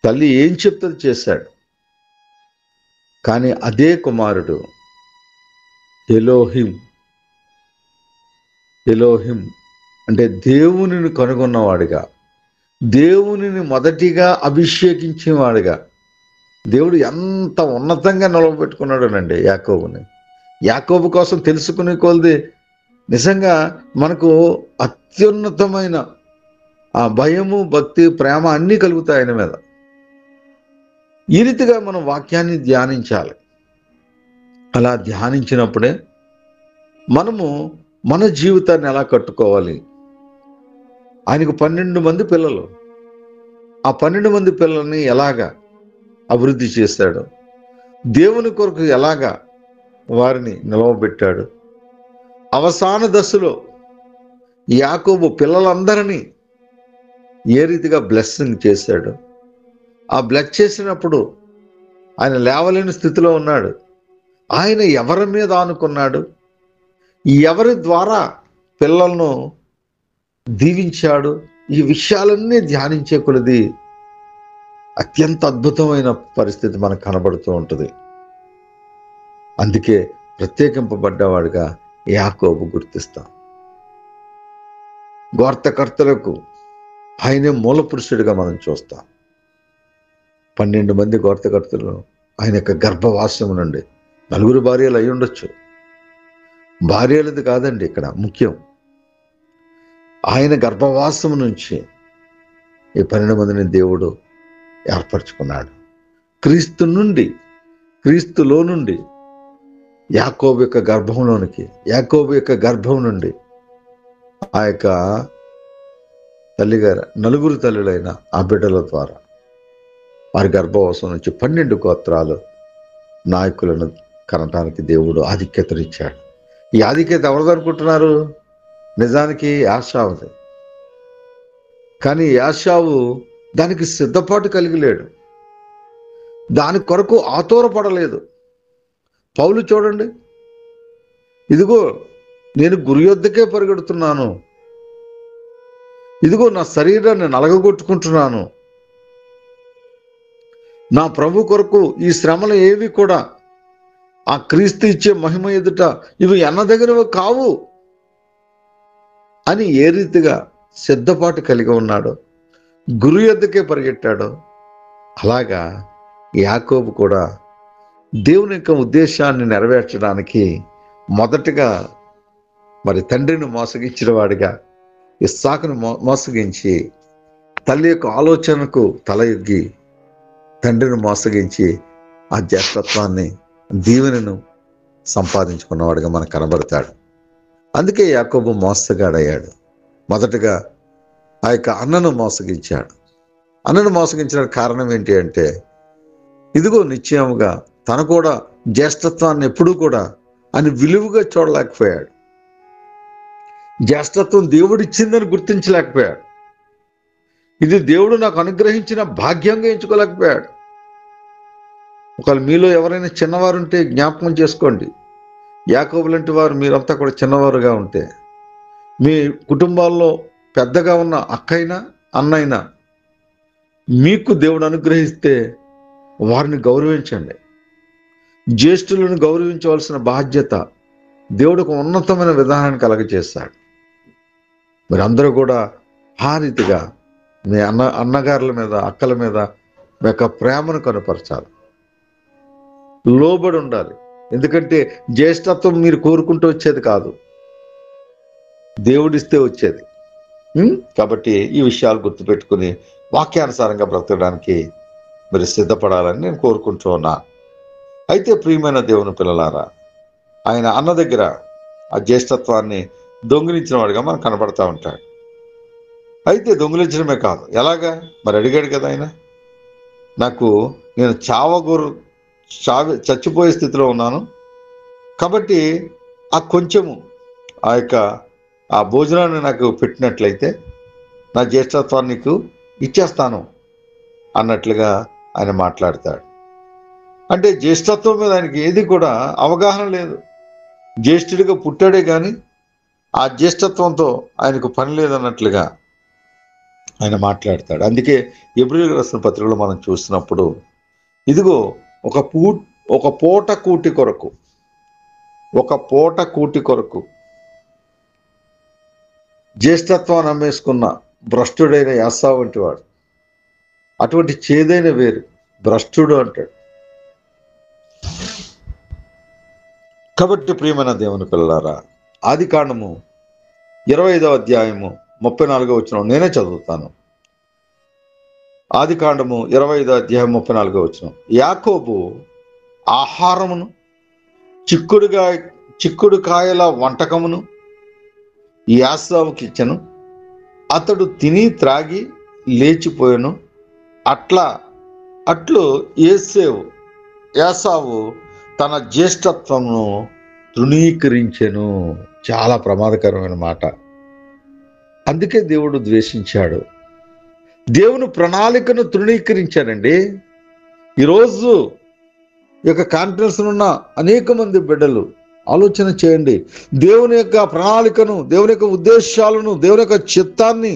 తల్లి ఏం చెప్తుంది చేశాడు. కానీ అదే కుమారుడు ఎలోహిం అంటే దేవునిని కనుగొన్నవాడిగా, దేవునిని మొదటిగా అభిషేకించేవాడిగా దేవుడు ఎంత ఉన్నతంగా నిలవబెట్టుకున్నాడనండి యాకోబుని. యాకోబు కోసం తెలుసుకునే కొలది నిజంగా మనకు అత్యున్నతమైన ఆ భయము, భక్తి, ప్రేమ అన్నీ కలుగుతాయి ఆయన మీద. ఈ రీతిగా మనం వాక్యాన్ని ధ్యానించాలి. అలా ధ్యానించినప్పుడే మనము మన జీవితాన్ని ఎలా కట్టుకోవాలి. ఆయనకు 12 మంది పిల్లలు. ఆ 12 మంది పిల్లల్ని ఎలాగా అభివృద్ధి చేశాడు, దేవుని కొరకు ఎలాగా వారిని నిలవబెట్టాడు. అవసాన దశలో యాకోబు పిల్లలందరినీ ఏ రీతిగా బ్లెస్సింగ్ చేశాడు. ఆ బ్లెస్ చేసినప్పుడు ఆయన లేవలేని స్థితిలో ఉన్నాడు. ఆయన ఎవరి మీద ఆనుకున్నాడు, ఎవరి ద్వారా పిల్లలను దీవించాడు, ఈ విషయాలన్నీ ధ్యానించే కొలది అత్యంత అద్భుతమైన పరిస్థితి మనకు కనబడుతూ ఉంటుంది. అందుకే ప్రత్యేకింపబడ్డవాడిగా యాకోబు గుర్తిస్తాం. గోత్రకర్తలకు ఆయనే మూల పురుషుడిగా మనం చూస్తాం. 12 మంది గోత్రకర్తలు ఆయన యొక్క గర్భవాసము నుండి 4 భార్యలు అయి ఉండొచ్చు. భార్యలది కాదండి ఇక్కడ ముఖ్యం. ఆయన గర్భవాసము నుంచి ఈ 12 మందిని దేవుడు ఏర్పరచుకున్నాడు. క్రీస్తులో నుండి యాకోబు యొక్క గర్భం నుండి ఆ యొక్క తల్లిగారు 4 తల్లులైన ఆ బిడ్డల ద్వారా వారి గర్భవాసం నుంచి 12 గోత్రాలు నాయకులను కనటానికి దేవుడు ఆధిక్యతనిచ్చాడు. ఈ ఆధిక్యత ఎవరిదనుకుంటున్నారు? నిజానికి యాషావుది. కానీ యాషావు దానికి సిద్ధపాటు కలిగి లేడు, దాని కొరకు ఆతూరపడలేదు. పౌలు చూడండి, ఇదిగో నేను గురి యొద్దకే పరిగెడుతున్నాను, ఇదిగో నా శరీరాన్ని నలగగొట్టుకుంటున్నాను, నా ప్రభు కొరకు ఈ శ్రమలు ఏవి కూడా ఆ క్రీస్తు ఇచ్చే మహిమ ఎదుట ఇవి ఎన్నదగినవి కావు అని ఏ రీతిగా సిద్ధపాటు కలిగి ఉన్నాడో, గురు యొద్దకే పరిగెట్టాడో, అలాగా యాకోబు కూడా దేవుని యొక్క ఉద్దేశాన్ని నెరవేర్చడానికి మొదటగా మరి తండ్రిని మోసగించిన వాడిగా ఇస్సాకును మోసగించి తల్లి యొక్క ఆలోచనకు తల ఎగ్గి తండ్రిని మోసగించి ఆ జ్యేష్ఠత్వాన్ని, దీవెనను సంపాదించుకున్నవాడిగా మనకు కనబడతాడు. అందుకే యాకోబు మోసగాడయ్యాడు. మొదటగా ఆ యొక్క అన్నను మోసగించాడు. అన్నను మోసగించిన కారణం ఏంటి అంటే, ఇదిగో నిశ్చయముగా తను కూడా జ్యేష్ఠత్వాన్ని ఎప్పుడూ కూడా అని విలువగా చూడలేకపోయాడు. జ్యేష్ఠత్వం దేవుడిచ్చిందని గుర్తించలేకపోయాడు. ఇది దేవుడు నాకు అనుగ్రహించిన భాగ్యంగా ఎంచుకోలేకపోయాడు. ఒకవేళ మీలో ఎవరైనా చిన్నవారు ఉంటే జ్ఞాపకం చేసుకోండి. యాకోబు లాంటి వారు మీరంతా కూడా చిన్నవారుగా ఉంటే, మీ కుటుంబాల్లో పెద్దగా ఉన్న అక్కైనా అన్నైనా మీకు దేవుడు అనుగ్రహిస్తే వారిని గౌరవించండి. జ్యేష్ఠులను గౌరవించవలసిన బాధ్యత దేవుడు ఒక ఉన్నతమైన విధానాన్ని కలగజేస్తాడు. మీరు అందరూ కూడా ఆ రీతిగా మీ అన్నగారుల మీద, అక్కల మీద మీ యొక్క ప్రేమను కనపరచాలి. లోబడి ఉండాలి. ఎందుకంటే జ్యేష్ఠత్వం మీరు కోరుకుంటూ వచ్చేది కాదు, దేవుడిస్తే వచ్చేది. కాబట్టి ఈ విషయాలు గుర్తుపెట్టుకుని వాక్యానుసారంగా బ్రతకడానికి మీరు సిద్ధపడాలని నేను కోరుకుంటూ ఉన్నా. అయితే ప్రియమైన దేవుని పిల్లలారా, ఆయన అన్న దగ్గర ఆ జ్యేష్ఠత్వాన్ని దొంగిలించిన వాడిగా మనకు కనబడతా ఉంటాడు. అయితే దొంగిలించడమే కాదు, ఎలాగా మరి అడిగాడు కదా ఆయన, నేను చచ్చిపోయే స్థితిలో ఉన్నాను కాబట్టి ఆ కొంచెము ఆ భోజనాన్ని నాకు పెట్టినట్లయితే నా జ్యేష్ఠత్వాన్ని నీకు ఇచ్చేస్తాను అన్నట్లుగా ఆయన మాట్లాడతాడు. అంటే జ్యేష్ఠత్వం మీద ఆయనకి ఏది కూడా అవగాహన లేదు. జ్యేష్ఠుడిగా పుట్టాడే కానీ ఆ జ్యేష్ఠత్వంతో ఆయనకు పని లేదన్నట్లుగా ఆయన మాట్లాడతాడు. అందుకే హెబ్రీయులకు రాసిన పత్రికలో మనం చూసినప్పుడు, ఇదిగో ఒక పూట కూటి కొరకు జ్యేష్ఠత్వాన్ని అమ్మేసుకున్న భ్రష్టుడైన యాసావు వంటి వాడు, అటువంటి చేదైన వేరు భ్రష్టుడు అంటాడు. కాబట్టి ప్రియమైన దేవుని పిల్లలారా, ఆదికాండము 25వ అధ్యాయము 34వ వచనం నేనే చదువుతాను. ఆదికాండము 25వ అధ్యాయం 34వ వచనం. యాకోబు ఆహారమును చిక్కుడు కాయల వంటకమును యాసావుకి ఇచ్చెను, అతడు తిని త్రాగి లేచిపోయాను. అట్లు యాసావు తన జ్యేష్ఠత్వమును తృణీకరించెను. చాలా ప్రమాదకరమైన మాట. అందుకే దేవుడు ద్వేషించాడు. దేవుని ప్రణాళికను తృణీకరించాడండి. ఈరోజు ఈ యొక్క కాన్ఫరెన్స్ ఉన్న అనేక మంది బిడ్డలు ఆలోచన చేయండి. దేవుని యొక్క ప్రణాళికను, దేవుని యొక్క ఉద్దేశాలను, దేవుని యొక్క చిత్తాన్ని,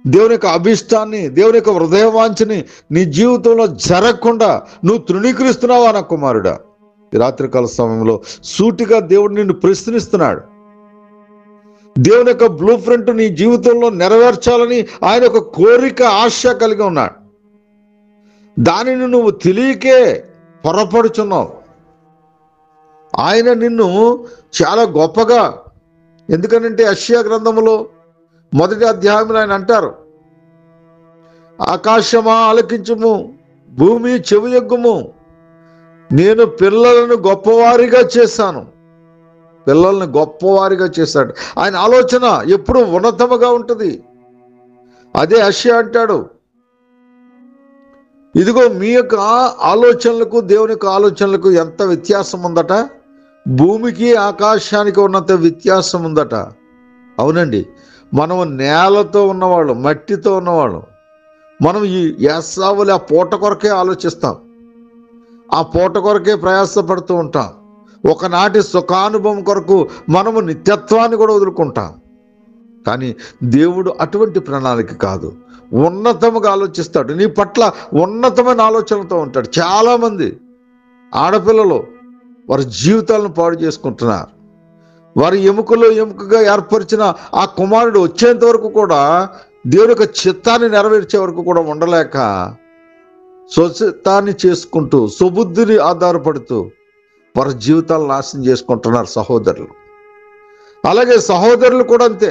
దేవుని యొక్క అభిష్టాన్ని, దేవుని యొక్క హృదయవాంఛని నీ జీవితంలో జరగకుండా నువ్వు తృణీకరిస్తున్నావా నా కుమారుడా? ఈ రాత్రికాల సమయంలో సూటిగా దేవుడు నిన్ను ప్రశ్నిస్తున్నాడు. దేవుని యొక్క బ్లూ ప్రింట్ నీ జీవితంలో నెరవేర్చాలని ఆయన ఒక కోరిక, ఆశ కలిగి ఉన్నాడు. దానిని నువ్వు తెలియకే పొరపడుచున్నావు. ఆయన నిన్ను చాలా గొప్పగా, ఎందుకనంటే యెషయా గ్రంథములో 1వ అధ్యాయంలో ఆయన అంటారు, ఆకాశమా ఆలకించుము, భూమి చెవియొగ్గుము, నేను పిల్లలను గొప్పవారిగా చేశాను. పిల్లల్ని గొప్పవారిగా చేశాడు. ఆయన ఆలోచన ఎప్పుడు ఉన్నతముగా ఉంటుంది. అదే యెషయా అంటాడు, ఇదిగో మీ యొక్క ఆలోచనలకు దేవుని యొక్క ఆలోచనలకు ఎంత వ్యత్యాసం ఉందట, భూమికి ఆకాశానికి ఉన్నంత వ్యత్యాసం ఉందట. అవునండి, మనం నేలతో ఉన్నవాళ్ళు, మట్టితో ఉన్నవాళ్ళు. మనం ఈ యాసావులు ఆ పూట కొరకే ఆలోచిస్తాం, ఆ పూట కొరకే ప్రయాసపడుతూ ఉంటాం. ఒకనాటి సుఖానుభవం కొరకు మనము నిత్యత్వాన్ని కూడా వదులుకుంటాం. కానీ దేవుడు అటువంటి ప్రణాళిక కాదు, ఉన్నతముగా ఆలోచిస్తాడు. నీ పట్ల ఉన్నతమైన ఆలోచనలతో ఉంటాడు. చాలామంది ఆడపిల్లలు వారి జీవితాలను పాడు చేసుకుంటున్నారు. వారి ఎముకగా ఏర్పరిచిన ఆ కుమారుడు వచ్చేంత వరకు కూడా, దేవుని యొక్క చిత్తాన్ని నెరవేర్చే వరకు కూడా ఉండలేక స్వచిత్తాన్ని చేసుకుంటూ, సుబుద్ధిని ఆధారపడుతూ వారి జీవితాలను నాశనం చేసుకుంటున్నారు సహోదరులు. అలాగే సహోదరులు కూడా అంతే.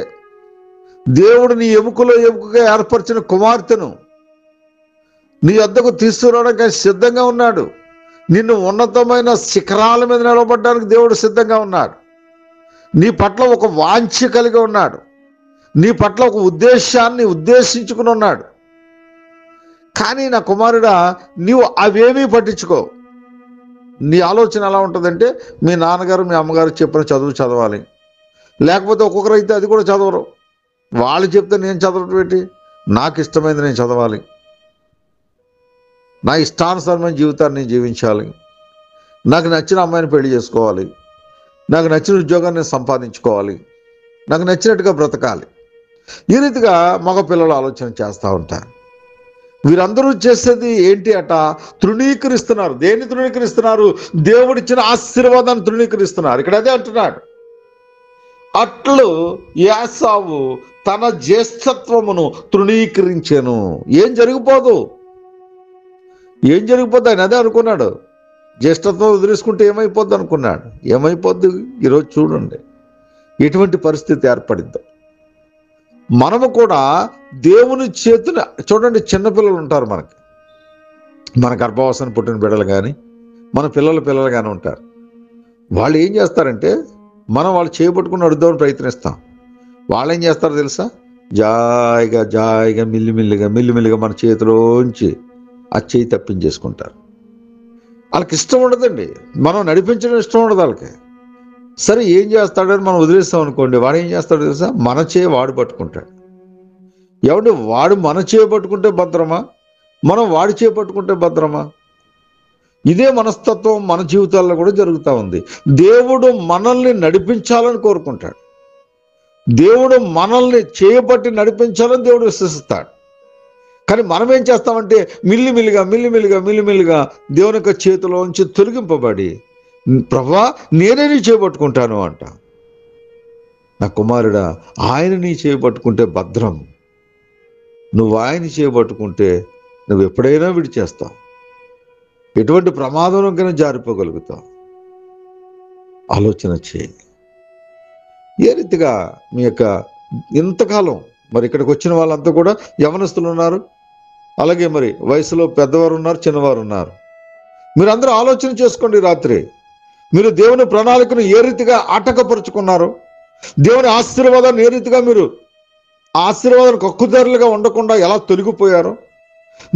దేవుడు నీ ఎముకగా ఏర్పరిచిన కుమార్తెను నీ వద్దకు తీసుకురావడానికి సిద్ధంగా ఉన్నాడు. నిన్ను ఉన్నతమైన శిఖరాల మీద నిలబడడానికి దేవుడు సిద్ధంగా ఉన్నాడు. నీ పట్ల ఒక వాంఛ కలిగి ఉన్నాడు. నీ పట్ల ఒక ఉద్దేశాన్ని ఉద్దేశించుకుని ఉన్నాడు. కానీ నా కుమారుడా, నీవు అవేమీ పట్టించుకో. నీ ఆలోచన ఎలా ఉంటుందంటే, మీ నాన్నగారు మీ అమ్మగారు చెప్పిన చదువు చదవాలి, లేకపోతే ఒక్కొక్కరు అయితే అది కూడా చదవరు. వాళ్ళు చెప్తే నేను చదవటం ఏంటి, నాకు ఇష్టమైంది నేను చదవాలి, నా ఇష్టానుసారమైన జీవితాన్ని నేను జీవించాలి, నాకు నచ్చిన అమ్మాయిని పెళ్లి చేసుకోవాలి, నాకు నచ్చిన ఉద్యోగాన్ని నేను సంపాదించుకోవాలి, నాకు నచ్చినట్టుగా బ్రతకాలి. ఈ రీతిగా మగ పిల్లలు ఆలోచన చేస్తూ ఉంటారు. వీరందరూ చేసేది ఏంటి అట? తృణీకరిస్తున్నారు. దేన్ని తృణీకరిస్తున్నారు? దేవుడిచ్చిన ఆశీర్వాదాన్ని తృణీకరిస్తున్నారు. ఇక్కడ అదే అంటున్నాడు. అట్లు యాసావు తన జ్యేష్ఠత్వమును తృణీకరించెను. ఏం జరిగిపోదు ఆయన అదే అనుకున్నాడు. జ్యేష్ఠత్వం వదిలేసుకుంటే ఏమైపోద్ది అనుకున్నాడు. ఏమైపోద్ది? ఈరోజు చూడండి ఎటువంటి పరిస్థితి ఏర్పడిందో. మనము కూడా దేవుని చేతులు చూడండి. చిన్నపిల్లలు ఉంటారు మన గర్భవాసన పుట్టిన బిడ్డలు కానీ మన పిల్లలు కానీ ఉంటారు. వాళ్ళు ఏం చేస్తారంటే మనం వాళ్ళు చేయబట్టుకుని అడుగుదామని ప్రయత్నిస్తాం. వాళ్ళు ఏం చేస్తారో తెలుసా? జాయిగా మిల్లిమిల్లిగా మన చేతిలోంచి ఆ చేయి తప్పించేసుకుంటారు. వాళ్ళకి ఇష్టం ఉండదండి, మనం నడిపించడం ఇష్టం ఉండదు వాళ్ళకి. సరే ఏం చేస్తాడని మనం వదిలేస్తాం అనుకోండి, వాడు ఏం చేస్తాడో తెలుసా? మన చేయి వాడు పట్టుకుంటాడు. ఎవడు వాడు మన చేయి పట్టుకుంటే భద్రమా, మనం వాడి చేయి పట్టుకుంటే భద్రమా? ఇదే మనస్తత్వం మన జీవితాల్లో కూడా జరుగుతూ ఉంది. దేవుడు మనల్ని నడిపించాలని కోరుకుంటాడు. దేవుడు మనల్ని చేయబట్టి నడిపించాలని దేవుడు విశ్వసిస్తాడు. కానీ మనం ఏం చేస్తామంటే మిల్లిమిల్లిగా దేవుని యొక్క చేతిలోంచి తొలగింపబడి, ప్రభువా నేనే నీ చేపట్టుకుంటాను అంట. నా కుమారుడా, ఆయన నీ చేపట్టుకుంటే భద్రం. నువ్వు ఆయన చేపట్టుకుంటే నువ్వు ఎప్పుడైనా విడిచేస్తావు. ఎటువంటి ప్రమాదంలోకైనా జారిపోగలుగుతావు. ఆలోచన చేయి. ఏ రీతిగా మీ యొక్క ఇంతకాలం మరి ఇక్కడికి వచ్చిన వాళ్ళంతా కూడా యవనస్తులు ఉన్నారు, అలాగే మరి వయసులో పెద్దవారు ఉన్నారు, చిన్నవారు ఉన్నారు. మీరందరూ ఆలోచన చేసుకోండి. రాత్రి మీరు దేవుని ప్రణాళికను ఏ రీతిగా ఆటంకపరుచుకున్నారు, దేవుని ఆశీర్వాదాన్ని ఏ రీతిగా మీరు ఆశీర్వాదానికి హక్కుదారులుగా ఉండకుండా ఎలా తొలగిపోయారో,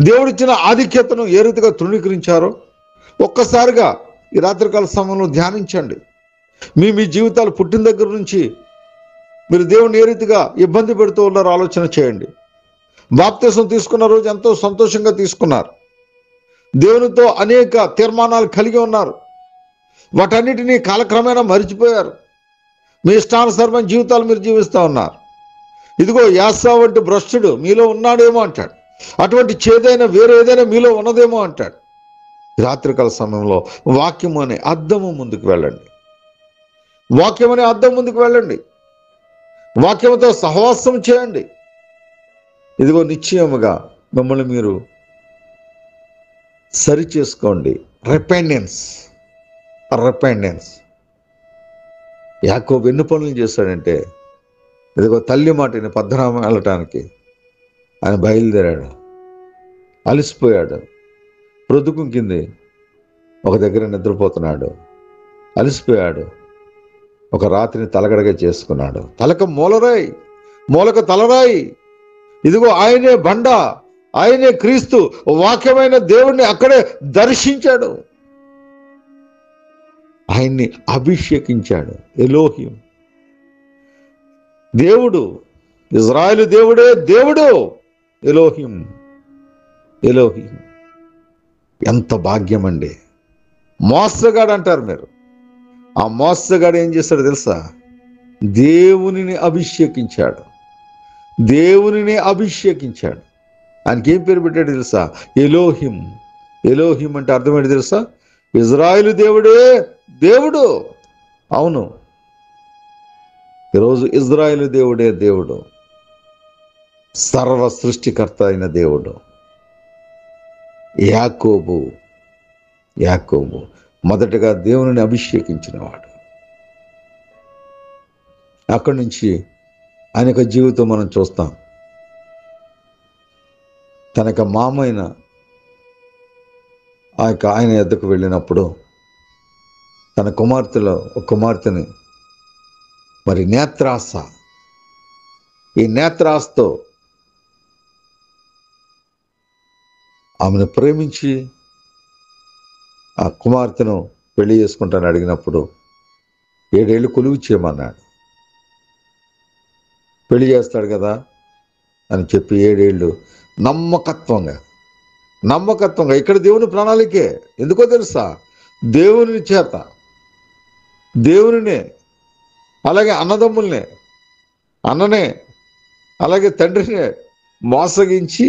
దేవుడిచ్చిన ఆధిక్యతను ఏ రీతిగా తృణీకరించారో ఒక్కసారిగా ఈ రాత్రికాల సమయంలో ధ్యానించండి. మీ జీవితాలు పుట్టిన దగ్గర నుంచి మీరు దేవుని ఏ రీతిగా ఇబ్బంది పెడుతూ ఉన్నారో ఆలోచన చేయండి. బాప్తిసం తీసుకున్న రోజు ఎంతో సంతోషంగా తీసుకున్నారు. దేవునితో అనేక తీర్మానాలు కలిగి ఉన్నారు. వాటన్నిటినీ కాలక్రమేణా మరిచిపోయారు. మీ ఇష్టానుసారమైన జీవితాలు మీరు జీవిస్తూ ఉన్నారు. ఇదిగో యాసావు వంటి భ్రష్టుడు మీలో ఉన్నాడేమో అంటాడు. అటువంటి చేదైన వేరేదైనా మీలో ఉన్నదేమో అంటాడు. రాత్రికాల సమయంలో వాక్యము అనే అద్దము ముందుకు వెళ్ళండి. వాక్యం అనే అద్దం ముందుకు వెళ్ళండి. వాక్యంతో సహవాసం చేయండి. ఇదిగో నిశ్చయముగా మిమ్మల్ని మీరు సరి చేసుకోండి. రిపెండెన్స్. యాకోబు ఎన్ని పనులు చేశాడంటే, ఇదిగో తల్లి మాటని పద్దనామం వెళ్ళటానికి ఆయన బయలుదేరాడు. అలసిపోయాడు. ప్రొద్దుకం కింది ఒక దగ్గర నిద్రపోతున్నాడు. అలసిపోయాడు. ఒక రాత్రిని తలగడగా చేసుకున్నాడు. తలక మూలక తలరాయి. ఇదిగో ఆయనే బండ, ఆయనే క్రీస్తు. వాక్యమైన దేవుణ్ణి అక్కడే దర్శించాడు. ఆయన్ని అభిషేకించాడు. ఎలోహిం దేవుడు, ఇజ్రాయేలు దేవుడే దేవుడు. ఎలోహిం. ఎంత భాగ్యం అండి. మోసగాడు అంటారు మీరు. ఆ మోసగాడు ఏం చేశాడు తెలుసా? దేవునిని అభిషేకించాడు. ఆయనకి ఏం పేరు పెట్టాడు తెలుసా? ఎలోహిం అంటే అర్థం ఏంటి తెలుసా? ఇజ్రాయేలు దేవుడే దేవుడు. అవును, ఈరోజు ఇజ్రాయేలు దేవుడే దేవుడు. సర్వ సృష్టికర్త అయిన దేవుడు. యాకోబు మొదటగా దేవుని అభిషేకించినవాడు. అక్కడి నుంచి ఆయన యొక్క జీవితం మనం చూస్తాం. తన యొక్క మామైన ఆయన యొద్దకు వెళ్ళినప్పుడు తన కుమార్తెని మరి నేత్రాస, ఈ నేత్రాసతో ఆమెను ప్రేమించి ఆ కుమార్తెను పెళ్లి చేసుకుంటాను అడిగినప్పుడు 7 ఏళ్ళు కొలువు చేయమన్నాడు. పెళ్లి చేస్తాడు కదా అని చెప్పి 7 ఏళ్ళు నమ్మకత్వంగా ఇక్కడ దేవుని ప్రణాళికే. ఎందుకో తెలుసా? దేవుని చేత, దేవునినే, అలాగే అన్నదమ్ముల్నే, అన్ననే, అలాగే తండ్రినే మోసగించి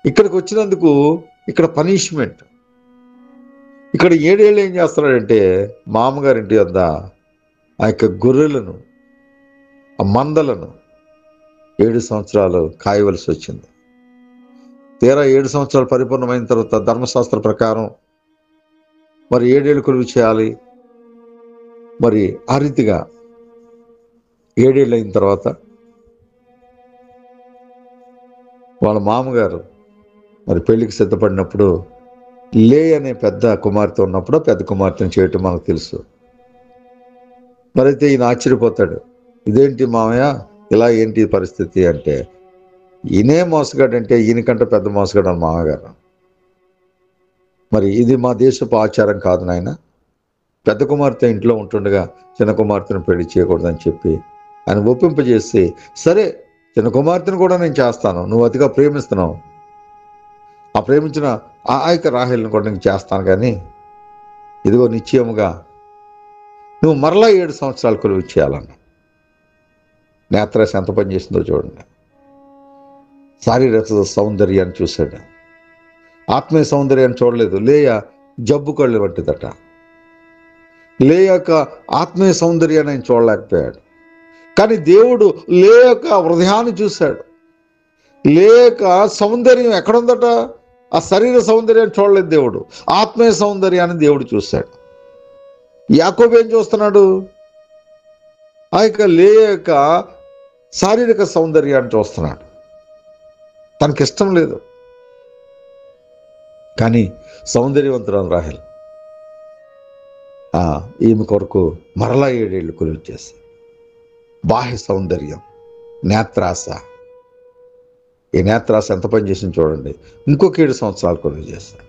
ఇక్కడికి వచ్చినందుకు ఇక్కడ పనిష్మెంట్. ఇక్కడ 7 ఏళ్ళు ఏం చేస్తున్నాడంటే మామగారింటి వద్ద ఆ యొక్క గొర్రెలను, ఆ మందలను 7 సంవత్సరాలు కాయవలసి వచ్చింది. తీరా 7 సంవత్సరాలు పరిపూర్ణమైన తర్వాత ధర్మశాస్త్ర ప్రకారం మరి 7 ఏళ్ళు కొలువు చేయాలి. మరి ఆ రీతిగా 7 ఏళ్ళు అయిన తర్వాత వాళ్ళ మామగారు మరి పెళ్లికి సిద్ధపడినప్పుడు లే అనే పెద్ద కుమార్తె ఉన్నప్పుడు పెద్ద కుమార్తెను చేయటం మనకు తెలుసు. మరైతే ఈయన ఆశ్చర్యపోతాడు, ఇదేంటి మామయ్య ఇలా ఏంటి పరిస్థితి అంటే, ఈయనే మోసగాడు అంటే ఈయనకంటే పెద్ద మోసగాడు అని మామగారు. మరి ఇది మా దేశపు ఆచారం కాదు నాయన, పెద్ద కుమార్తె ఇంట్లో ఉంటుండగా చిన్న కుమార్తెను పెళ్లి చేయకూడదని చెప్పి ఆయన ఒప్పింపజేసి, సరే చిన్న కుమార్తెను కూడా నేను చేస్తాను, నువ్వు అతిగా ప్రేమిస్తున్నావు, ఆ ప్రేమించిన ఆ యొక్క రాహేల్ని కూడా నేను చేస్తాను, కానీ ఇదిగో నిశ్చయముగా నువ్వు మరలా 7 సంవత్సరాలు కొలువు చేయాలన్న. నేత్రాశ ఎంత పని చేసిందో చూడండి. శారీరక సౌందర్యాన్ని చూశాడు, ఆత్మీయ సౌందర్యాన్ని చూడలేదు. లేయ జబ్బు కళ్ళు పట్టిదట. లేయ యొక్క ఆత్మీయ సౌందర్యాన్ని ఆయన చూడలేకపోయాడు. కానీ దేవుడు లేయ యొక్క హృదయాన్ని చూశాడు. లేయ యొక్క సౌందర్యం ఎక్కడుందట? ఆ శరీర సౌందర్యాన్ని చూడలేదు దేవుడు, ఆత్మీయ సౌందర్యాన్ని దేవుడు చూశాడు. యాకోబు ఏం చూస్తున్నాడు? ఆ యొక్క లేయ యొక్క శారీరక సౌందర్యాన్ని చూస్తున్నాడు. తనకిష్టం లేదు, కానీ సౌందర్యవంతురాలు రాహేల్ ఈమె కొరకు మరలా 7 ఏళ్ళు కొలువు చేసి, బాహ్య సౌందర్యం, నేత్రాశ. ఈ నేత్రాశ ఎంత పని చేసింది చూడండి. ఇంకొక 7 సంవత్సరాలు కొలువు చేశాడు.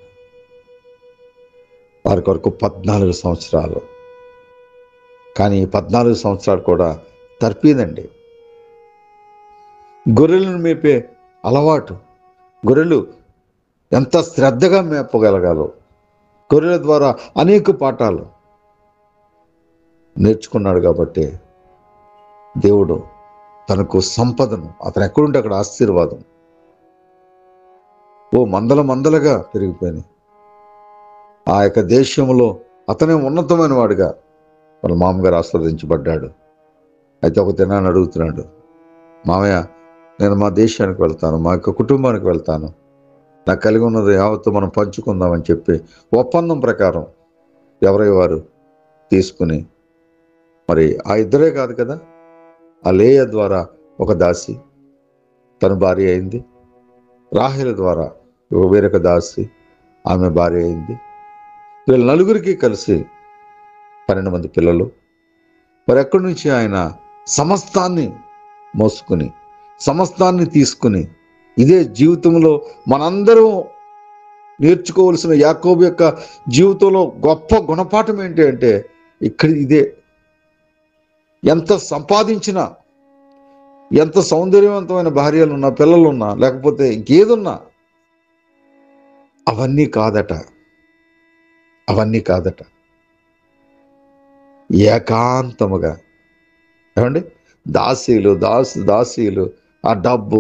వారి కొరకు 14 సంవత్సరాలు. కానీ 14 సంవత్సరాలు కూడా తర్పీదండి. గొర్రెలను మేపే అలవాటు, గొర్రెలు ఎంత శ్రద్ధగా మేపగలగాలో, గొర్రెల ద్వారా అనేక పాఠాలు నేర్చుకున్నాడు. కాబట్టి దేవుడు తనకు సంపదను, అతను ఎక్కడుంటే అక్కడ ఆశీర్వాదం మందలుగా పెరిగిపోయినాయి. ఆ యొక్క దేశంలో అతనే ఉన్నతమైన వాడిగా వాళ్ళ మామగారు ఆస్వాదించబడ్డాడు. అయితే ఒక దినాన్ని అడుగుతున్నాడు, మామయ్య నేను మా దేశానికి వెళ్తాను, మా యొక్క కుటుంబానికి వెళ్తాను, నాకు కలిగి ఉన్నది యావత్తు మనం పంచుకుందామని చెప్పి ఒప్పందం ప్రకారం ఎవరై వారు తీసుకుని, మరి ఆ ఇద్దరే కాదు కదా, ఆ లేయ ద్వారా ఒక దాసి తన భార్య అయింది, రాహేలు ద్వారా వేరొక దాసి ఆమె భార్య అయింది. వీళ్ళ నలుగురికి కలిసి 12 మంది పిల్లలు. మరి ఎక్కడి నుంచి ఆయన సమస్తాన్ని మోసుకుని, సమస్తాన్ని తీసుకుని, ఇదే జీవితంలో మనందరం నేర్చుకోవలసిన యాకోబు యొక్క జీవితంలో గొప్ప గుణపాఠం ఏంటి అంటే, ఇక్కడ ఇదే. ఎంత సంపాదించినా, ఎంత సౌందర్యవంతమైన భార్యలున్నా, పిల్లలున్నా, లేకపోతే ఇంకేదున్నా, అవన్నీ కాదట. ఏకాంతముగా, ఏమండి, దాసీలు ఆ డబ్బు,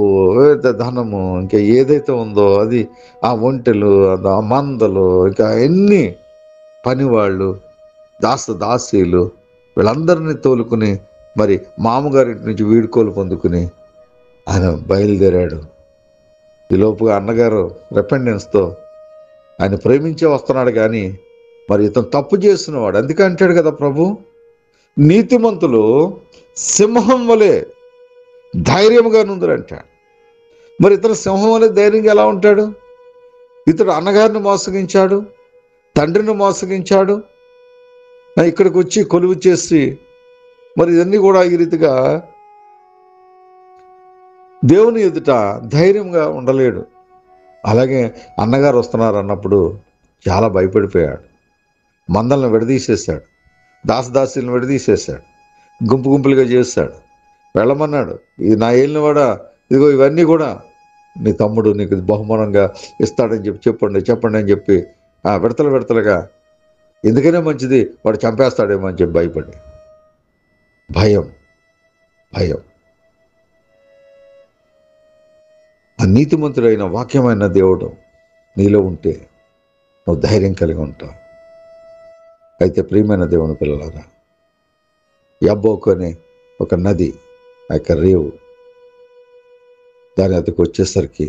ధనము, ఇంకా ఏదైతే ఉందో అది, ఆ ఒంటెలు, ఆ మందలు, ఇంకా ఎన్ని పనివాళ్ళు, దాసీలు, వీళ్ళందరినీ తోలుకుని మరి మామగారింటి నుంచి వీడుకోలు పొందుకుని ఆయన బయలుదేరాడు. ఈలోపుగా అన్నగారు రెపెండెన్స్తో ఆయన ప్రేమించే వస్తున్నాడు. కానీ మరి ఇతను తప్పు చేస్తున్నవాడు. అందుకే అంటాడు కదా ప్రభు, నీతిమంతులు సింహం వలె ధైర్యంగా నుందురంటాడు. మరి ఇతను సింహం వలె ధైర్యంగా ఎలా ఉంటాడు? ఇతడు అన్నగారిని మోసగించాడు, తండ్రిని మోసగించాడు, ఇక్కడికి వచ్చి కొలువు చేసి మరి ఇవన్నీ కూడా ఈ రీతిగా దేవుని ఎదుట ధైర్యంగా ఉండలేడు. అలాగే అన్నగారు వస్తున్నారు అన్నప్పుడు చాలా భయపడిపోయాడు. మందలను విడదీసేశాడు, దాసదాసీలను విడదీసేశాడు, గుంపులుగా చేశాడు. వెళ్ళమన్నాడు, ఇది నా ఏలినవాడా, ఇదిగో ఇవన్నీ కూడా నీ తమ్ముడు నీకు బహుమానంగా ఇస్తాడని చెప్పండి అని చెప్పి విడతలుగా, ఎందుకనే మంచిది, వాడు చంపేస్తాడేమో అని చెప్పి భయపడి, భయం. నీతిమంతుడైన వాక్యమైన దేవుడు నీలో ఉంటే నువ్వు ధైర్యం కలిగి ఉంటావు. అయితే ప్రియమైన దేవుని పిల్లలారా, యబ్బోకు అనే ఒక నది, ఆ యొక్క రేవు, దాని అద్దకు వచ్చేసరికి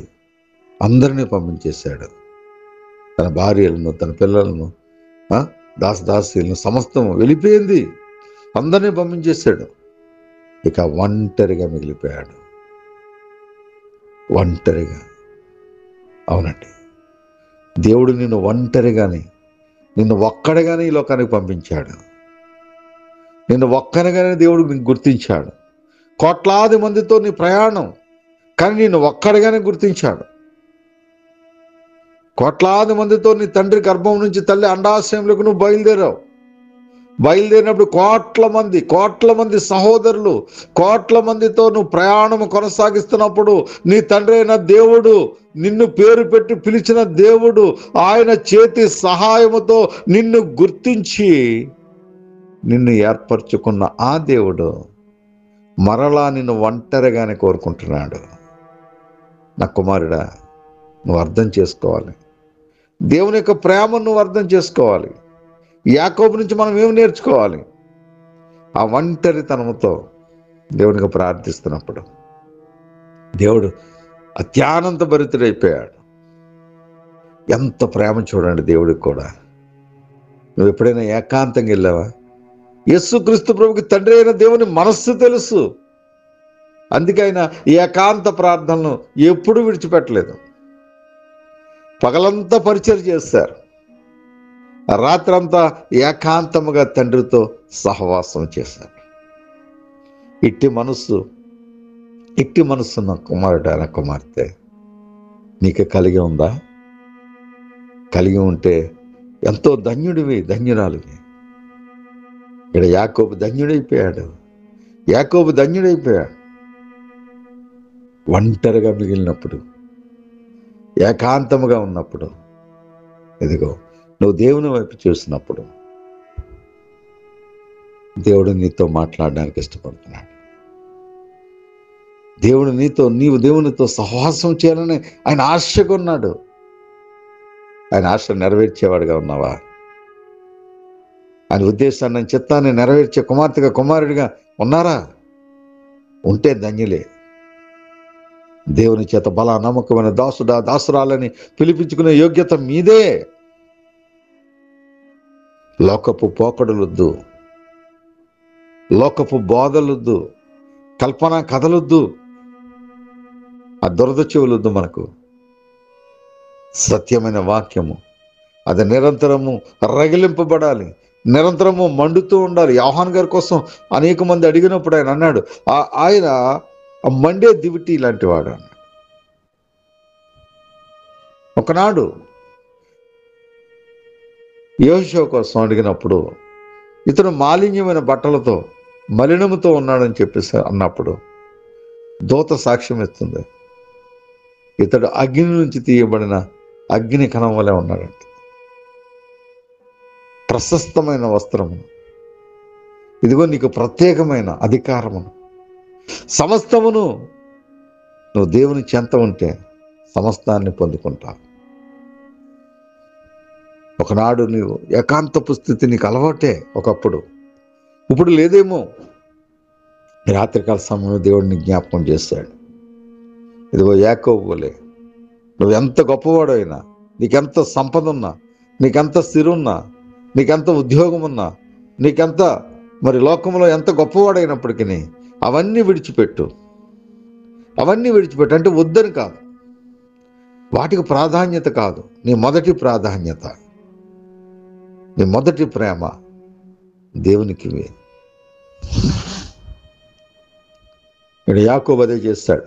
అందరినీ పంపించేశాడు. తన భార్యలను, తన పిల్లలను, దాసదాసీలను సమస్తం వెళ్ళిపోయింది. అందరినీ పంపించేశాడు. ఇక ఒంటరిగా మిగిలిపోయాడు. ఒంటరిగా. అవునండి, దేవుడు నిన్ను ఒంటరిగానే, నిన్ను ఒక్కడిగానే ఈ లోకానికి పంపించాడు. నిన్ను ఒక్కడిగానే దేవుడు నీకు గుర్తించాడు. కోట్లాది మందితో నీ ప్రయాణం, కానీ నిన్ను ఒక్కడిగానే గుర్తించాడు. కోట్లాది మందితో నీ తండ్రి గర్భం నుంచి తల్లి అండాశయంలోకి నువ్వు బయలుదేరినప్పుడు కోట్ల మంది సహోదరులు, కోట్ల మందితో నువ్వు ప్రయాణం కొనసాగిస్తున్నప్పుడు నీ తండ్రి అయిన దేవుడు, నిన్ను పేరు పెట్టి పిలిచిన దేవుడు, ఆయన చేతి సహాయముతో నిన్ను గుర్తించి నిన్ను ఏర్పరచుకున్న ఆ దేవుడు మరలా నిన్ను ఒంటరిగానే కోరుకుంటున్నాడు. నా కుమారుడా, నువ్వు అర్థం చేసుకోవాలి. దేవుని యొక్క ప్రేమను నువ్వు అర్థం చేసుకోవాలి. యాకోబు నుంచి మనం ఏమి నేర్చుకోవాలి? ఆ ఒంటరితనంతో దేవునికి ప్రార్థిస్తున్నప్పుడు దేవుడు అత్యానంత భరితుడైపోయాడు. ఎంత ప్రేమ చూడండి దేవుడికి కూడా. నువ్వు ఎప్పుడైనా ఏకాంతంగా వెళ్ళావా? యేసుక్రీస్తు ప్రభుకి తండ్రి అయిన దేవుని మనస్సు తెలుసు. అందుకే ఆయన ఏకాంత ప్రార్థనలు ఎప్పుడూ విడిచిపెట్టలేదు. పగలంతా పరిచయం చేశారు, రాత్రంతా ఏకాంతముగా తండ్రితో సహవాసం చేశారు. ఇట్టి మనస్సు నా కుమారుడు, నా కుమార్తె నీకు కలిగి ఉందా? కలిగి ఉంటే ఎంతో ధన్యురాలివి. ఇక్కడ యాకోబు ధన్యుడైపోయాడు. ఒంటరిగా మిగిలినప్పుడు, ఏకాంతముగా ఉన్నప్పుడు, ఇదిగో నువ్వు దేవుని వైపు చూసినప్పుడు దేవుడు నీతో మాట్లాడడానికి ఇష్టపడుతున్నాడు. నీవు దేవునితో సహవాసం చేయాలని ఆయన ఆశగా ఉన్నాడు. ఆయన ఆశ నెరవేర్చేవాడుగా ఉన్నావా? ఆయన ఉద్దేశాన్ని, చిత్తాన్ని నెరవేర్చే కుమార్తెగా, కుమారుడిగా ఉన్నారా? ఉంటే ధన్యులే. దేవుని చేత బల నమ్మకమైన దాసురాలని పిలిపించుకునే యోగ్యత మీదే. లోకపు పోకడులొద్దు, లోకపు బోధలొద్దు, కల్పన కథలొద్దు, ఆ దురద చెవులొద్దు. మనకు సత్యమైన వాక్యము అది నిరంతరము రగిలింపబడాలి, నిరంతరము మండుతూ ఉండాలి. యోహాను గారి కోసం అనేక మంది అడిగినప్పుడు ఆయన అన్నాడు, ఆయన మండే దివిటి లాంటి వాడు అన్నాడు. ఒకనాడు యెహోషువ కోసం అడిగినప్పుడు ఇతను మాలిన్యమైన బట్టలతో, మలినముతో ఉన్నాడని చెప్పేసి అన్నప్పుడు దూత సాక్ష్యం ఇస్తుంది, ఇతడు అగ్ని నుంచి తీయబడిన అగ్ని కణం వలె ఉన్నాడంట. ప్రశస్తమైన వస్త్రమును, ఇదిగో నీకు ప్రత్యేకమైన అధికారమును, సమస్తమును. నువ్వు దేవుని చెంత ఉంటే సమస్తాన్ని పొందుకుంటావు. ఒకనాడు నీవు ఏకాంతపు స్థితి నీకు అలవాటే ఒకప్పుడు, ఇప్పుడు లేదేమో. రాత్రికాల సమయంలో దేవుడిని జ్ఞాపకం చేశాడు. ఇదిగో యాకోబు వలె నువ్వు ఎంత గొప్పవాడు అయినా, నీకెంత సంపద ఉన్నా, నీకెంత స్థిరున్నా, నీకెంత ఉద్యోగం ఉన్నా, నీకెంత లోకంలో ఎంత గొప్పవాడైనప్పటికీ అవన్నీ విడిచిపెట్టు. అంటే వద్దని కాదు, వాటికి ప్రాధాన్యత కాదు. నీ మొదటి ప్రాధాన్యత, నీ మొదటి ప్రేమ దేవునికి. ఇక్కడ యాకోబు అదే చేస్తాడు.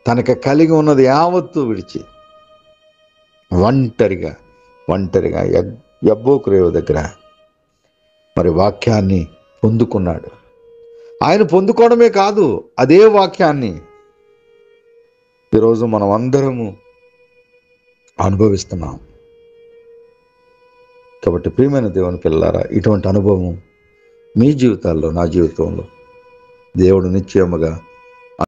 తనకు కలిగి ఉన్నది యావత్తు విడిచి ఒంటరిగా యబ్బోకు రేవు దగ్గర వాక్యాన్ని పొందుకున్నాడు. ఆయన పొందుకోవడమే కాదు, అదే వాక్యాన్ని ఈరోజు మనం అందరము అనుభవిస్తున్నాం. కాబట్టి ప్రియమైన దేవుని పిల్లలారా, ఇటువంటి అనుభవం మీ జీవితాల్లో, నా జీవితంలో దేవుడు నిశ్చయముగా